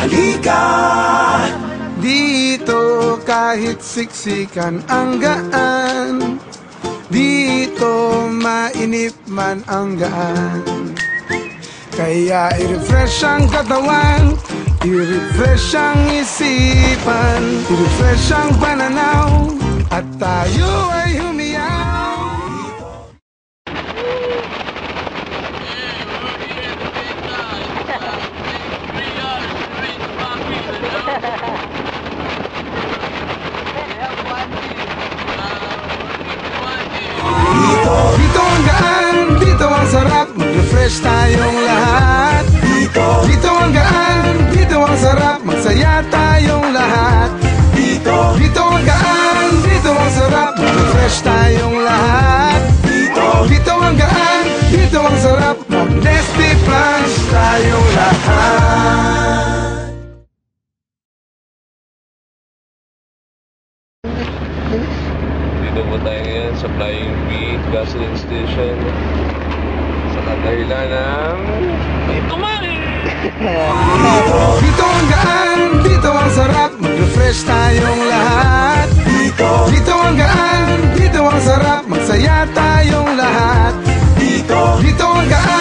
halika. Dito kahit siksikan ang gaan, dito mainip man ang gaan. Kaya i-refresh ang katawan, i-refresh ang isipan, i-refresh ang pananaw, at tayo ay humiyaw. Dito ang gaan, dito ang sarap, mag-refresh tayong lahat. Dito ang gaan, dito ang sarap, magsaya tayong lahat. Dito ang gaan, dito ang sarap, mag-refresh tayong lahat. Dito ang gaan, dito ang sarap, mag-Nesty Plunge tayong lahat. Dito po tayo ngayon sa Flying V gasoline station sa kadahilan ng may tumari. Dito ang gaan, dito ang sarap, mag-refresh tayong lahat. Dito ang gaan, dito ang sarap, magsaya tayong lahat. Dito ang gaan,